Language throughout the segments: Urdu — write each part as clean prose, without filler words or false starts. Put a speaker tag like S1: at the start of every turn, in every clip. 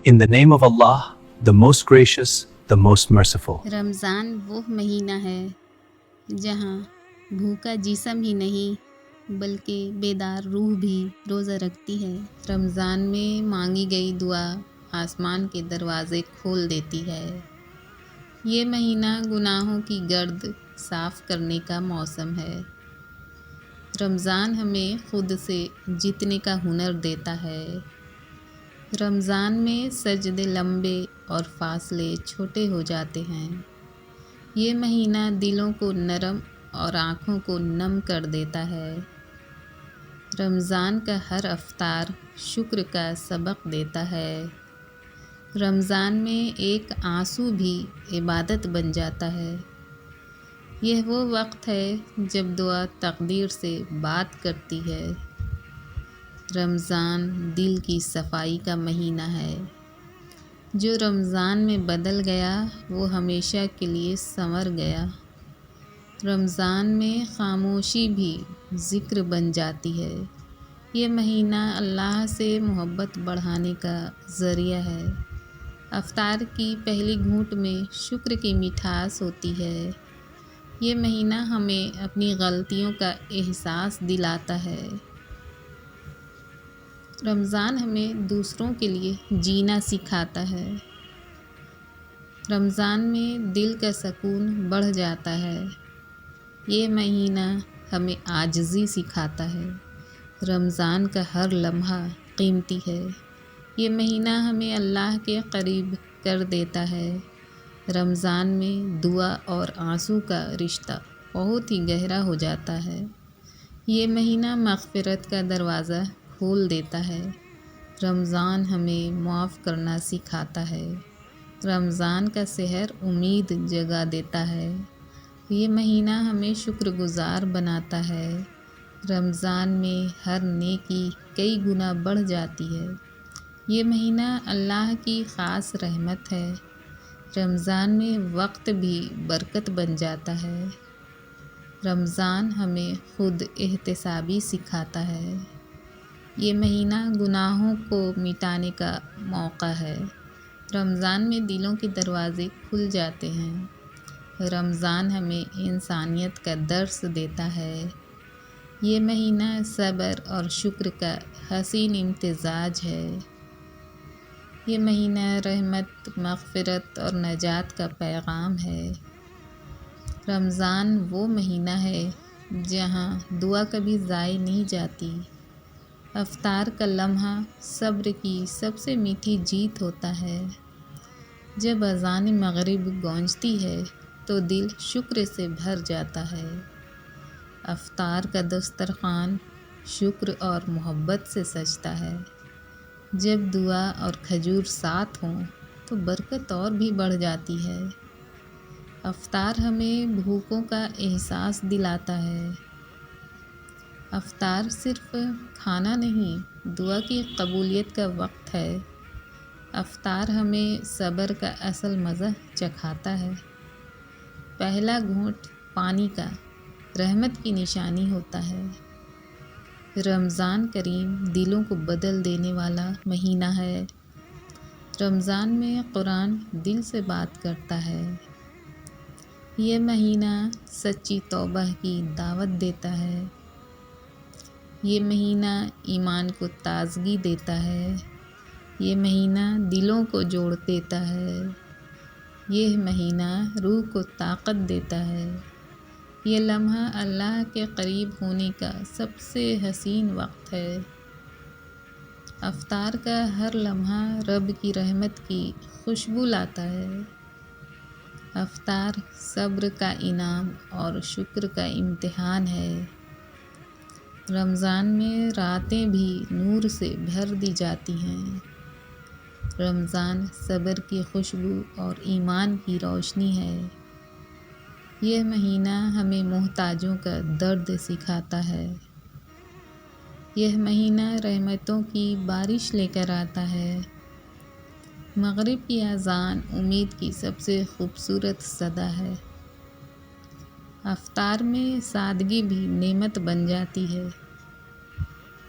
S1: In the name of Allah, the most gracious, the most merciful.
S2: رمضان وہ مہینہ ہے جہاں بھوکا جسم ہی نہیں بلکہ بیدار روح بھی روزہ رکھتی ہے۔ رمضان میں مانگی گئی دعا آسمان کے دروازے کھول دیتی ہے۔ یہ مہینہ گناہوں کی گرد صاف کرنے کا موسم ہے۔ رمضان ہمیں خود سے جیتنے کا ہنر دیتا ہے۔ رمضان میں سجدے لمبے اور فاصلے چھوٹے ہو جاتے ہیں۔ یہ مہینہ دلوں کو نرم اور آنکھوں کو نم کر دیتا ہے۔ رمضان کا ہر افطار شکر کا سبق دیتا ہے۔ رمضان میں ایک آنسو بھی عبادت بن جاتا ہے۔ یہ وہ وقت ہے جب دعا تقدیر سے بات کرتی ہے۔ رمضان دل کی صفائی کا مہینہ ہے۔ جو رمضان میں بدل گیا وہ ہمیشہ کے لیے سنور گیا۔ رمضان میں خاموشی بھی ذکر بن جاتی ہے۔ یہ مہینہ اللہ سے محبت بڑھانے کا ذریعہ ہے۔ افطار کی پہلی گھونٹ میں شکر کی مٹھاس ہوتی ہے۔ یہ مہینہ ہمیں اپنی غلطیوں کا احساس دلاتا ہے۔ رمضان ہمیں دوسروں کے لیے جینا سکھاتا ہے۔ رمضان میں دل کا سکون بڑھ جاتا ہے۔ یہ مہینہ ہمیں عاجزی سکھاتا ہے۔ رمضان کا ہر لمحہ قیمتی ہے۔ یہ مہینہ ہمیں اللہ کے قریب کر دیتا ہے۔ رمضان میں دعا اور آنسو کا رشتہ بہت ہی گہرا ہو جاتا ہے۔ یہ مہینہ مغفرت کا دروازہ کھول دیتا ہے۔ رمضان ہمیں معاف کرنا سکھاتا ہے۔ رمضان کا سحر امید جگا دیتا ہے۔ یہ مہینہ ہمیں شکر گزار بناتا ہے۔ رمضان میں ہر نیکی کئی گنا بڑھ جاتی ہے۔ یہ مہینہ اللہ کی خاص رحمت ہے۔ رمضان میں وقت بھی برکت بن جاتا ہے۔ رمضان ہمیں خود احتسابی سکھاتا ہے۔ یہ مہینہ گناہوں کو مٹانے کا موقع ہے۔ رمضان میں دلوں کے دروازے کھل جاتے ہیں۔ رمضان ہمیں انسانیت کا درس دیتا ہے۔ یہ مہینہ صبر اور شکر کا حسین امتزاج ہے۔ یہ مہینہ رحمت، مغفرت اور نجات کا پیغام ہے۔ رمضان وہ مہینہ ہے جہاں دعا کبھی ضائع نہیں جاتی۔ افطار کا لمحہ صبر کی سب سے میٹھی جیت ہوتا ہے۔ جب اذان مغرب گونجتی ہے تو دل شکر سے بھر جاتا ہے۔ افطار کا دسترخوان شکر اور محبت سے سجتا ہے۔ جب دعا اور کھجور ساتھ ہوں تو برکت اور بھی بڑھ جاتی ہے۔ افطار ہمیں بھوکوں کا احساس دلاتا ہے۔ افطار صرف کھانا نہیں، دعا کی قبولیت کا وقت ہے۔ افطار ہمیں صبر کا اصل مزہ چکھاتا ہے۔ پہلا گھونٹ پانی کا رحمت کی نشانی ہوتا ہے۔ رمضان کریم دلوں کو بدل دینے والا مہینہ ہے۔ رمضان میں قرآن دل سے بات کرتا ہے۔ یہ مہینہ سچی توبہ کی دعوت دیتا ہے۔ یہ مہینہ ایمان کو تازگی دیتا ہے۔ یہ مہینہ دلوں کو جوڑ دیتا ہے۔ یہ مہینہ روح کو طاقت دیتا ہے۔ یہ لمحہ اللہ کے قریب ہونے کا سب سے حسین وقت ہے۔ افطار کا ہر لمحہ رب کی رحمت کی خوشبو لاتا ہے۔ افطار صبر کا انعام اور شکر کا امتحان ہے۔ رمضان میں راتیں بھی نور سے بھر دی جاتی ہیں۔ رمضان صبر کی خوشبو اور ایمان کی روشنی ہے۔ یہ مہینہ ہمیں محتاجوں کا درد سکھاتا ہے۔ یہ مہینہ رحمتوں کی بارش لے کر آتا ہے۔ مغرب کی اذان امید کی سب سے خوبصورت صدا ہے۔ افطار میں سادگی بھی نعمت بن جاتی ہے۔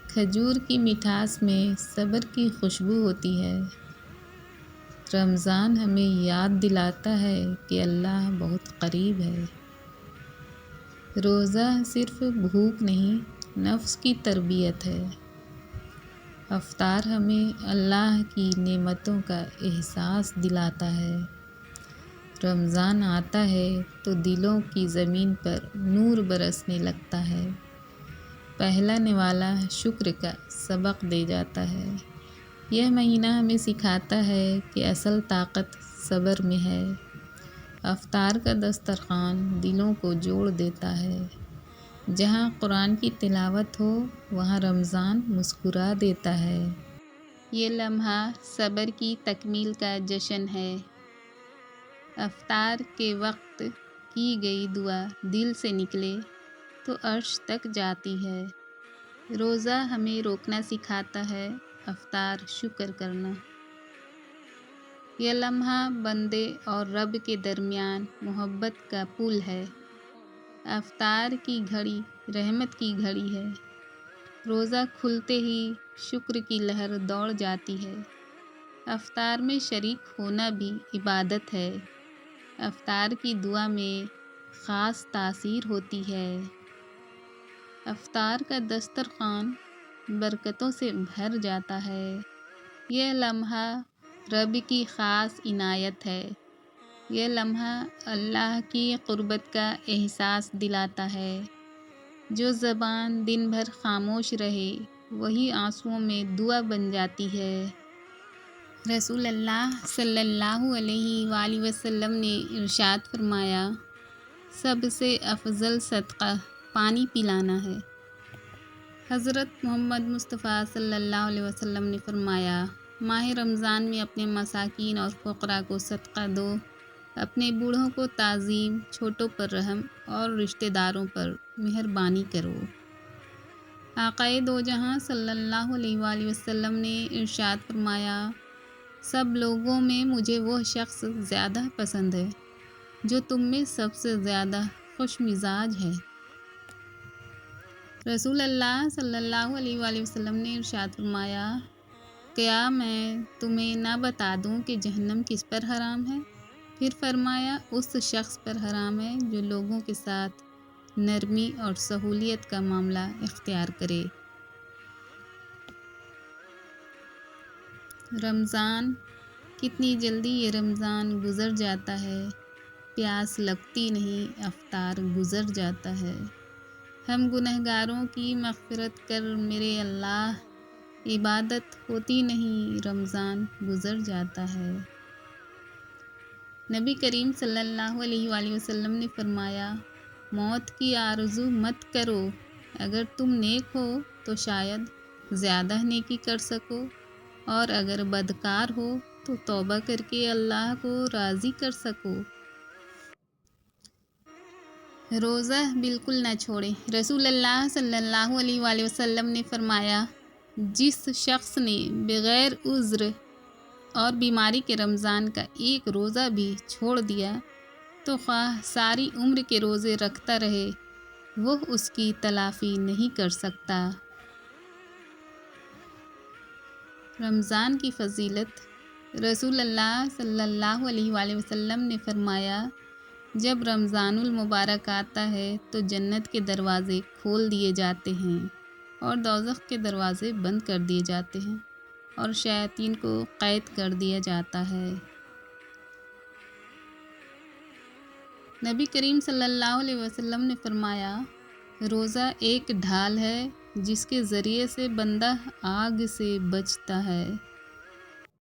S2: کھجور کی مٹھاس میں صبر کی خوشبو ہوتی ہے۔ رمضان ہمیں یاد دلاتا ہے کہ اللہ بہت قریب ہے۔ روزہ صرف بھوک نہیں، نفس کی تربیت ہے۔ افطار ہمیں اللہ کی نعمتوں کا احساس دلاتا ہے۔ رمضان آتا ہے تو دلوں کی زمین پر نور برسنے لگتا ہے۔ پہلا نوالا شکر کا سبق دے جاتا ہے۔ یہ مہینہ ہمیں سکھاتا ہے کہ اصل طاقت صبر میں ہے۔ افطار کا دسترخوان دلوں کو جوڑ دیتا ہے۔ جہاں قرآن کی تلاوت ہو وہاں رمضان مسکرا دیتا ہے۔ یہ لمحہ صبر کی تکمیل کا جشن ہے۔ افطار کے وقت کی گئی دعا دل سے نکلے تو عرش تک جاتی ہے۔ روزہ ہمیں روکنا سکھاتا ہے، افطار شکر کرنا۔ یہ لمحہ بندے اور رب کے درمیان محبت کا پل ہے۔ افطار کی گھڑی رحمت کی گھڑی ہے۔ روزہ کھلتے ہی شکر کی لہر دوڑ جاتی ہے۔ افطار میں شریک ہونا بھی عبادت ہے۔ افطار کی دعا میں خاص تاثیر ہوتی ہے۔ افطار کا دسترخوان برکتوں سے بھر جاتا ہے۔ یہ لمحہ رب کی خاص عنایت ہے۔ یہ لمحہ اللہ کی قربت کا احساس دلاتا ہے۔ جو زبان دن بھر خاموش رہے وہی آنسوؤں میں دعا بن جاتی ہے۔ رسول اللہ صلی اللہ علیہ وآلہ وسلم نے ارشاد فرمایا، سب سے افضل صدقہ پانی پلانا ہے۔ حضرت محمد مصطفیٰ صلی اللہ علیہ وسلم نے فرمایا، ماہ رمضان میں اپنے مساکین اور فقراء کو صدقہ دو، اپنے بوڑھوں کو تعظیم، چھوٹوں پر رحم اور رشتہ داروں پر مہربانی کرو۔ آقائے دو جہاں صلی اللہ علیہ وآلہ وسلم نے ارشاد فرمایا، سب لوگوں میں مجھے وہ شخص زیادہ پسند ہے جو تم میں سب سے زیادہ خوش مزاج ہے۔ رسول اللہ صلی اللہ علیہ وآلہ وسلم نے ارشاد فرمایا، کیا میں تمہیں نہ بتا دوں کہ جہنم کس پر حرام ہے؟ پھر فرمایا، اس شخص پر حرام ہے جو لوگوں کے ساتھ نرمی اور سہولیت کا معاملہ اختیار کرے۔ رمضان، کتنی جلدی یہ رمضان گزر جاتا ہے۔ پیاس لگتی نہیں، افطار گزر جاتا ہے۔ ہم گنہگاروں کی مغفرت کر میرے اللہ، عبادت ہوتی نہیں، رمضان گزر جاتا ہے۔ نبی کریم صلی اللہ علیہ وآلہ وسلم نے فرمایا، موت کی آرزو مت کرو، اگر تم نیک ہو تو شاید زیادہ نیکی کر سکو، اور اگر بدکار ہو تو توبہ کر کے اللہ کو راضی کر سکو۔ روزہ بالکل نہ چھوڑیں۔ رسول اللہ صلی اللہ علیہ وآلہ وسلم نے فرمایا، جس شخص نے بغیر عذر اور بیماری کے رمضان کا ایک روزہ بھی چھوڑ دیا تو خواہ ساری عمر کے روزے رکھتا رہے، وہ اس کی تلافی نہیں کر سکتا۔ رمضان کی فضیلت۔ رسول اللہ صلی اللہ علیہ وآلہ وسلم نے فرمایا، جب رمضان المبارک آتا ہے تو جنت کے دروازے کھول دیے جاتے ہیں اور دوزخ کے دروازے بند کر دیے جاتے ہیں اور شیاطین کو قید کر دیا جاتا ہے۔ نبی کریم صلی اللہ علیہ وسلم نے فرمایا، روزہ ایک ڈھال ہے جس کے ذریعے سے بندہ آگ سے بچتا ہے۔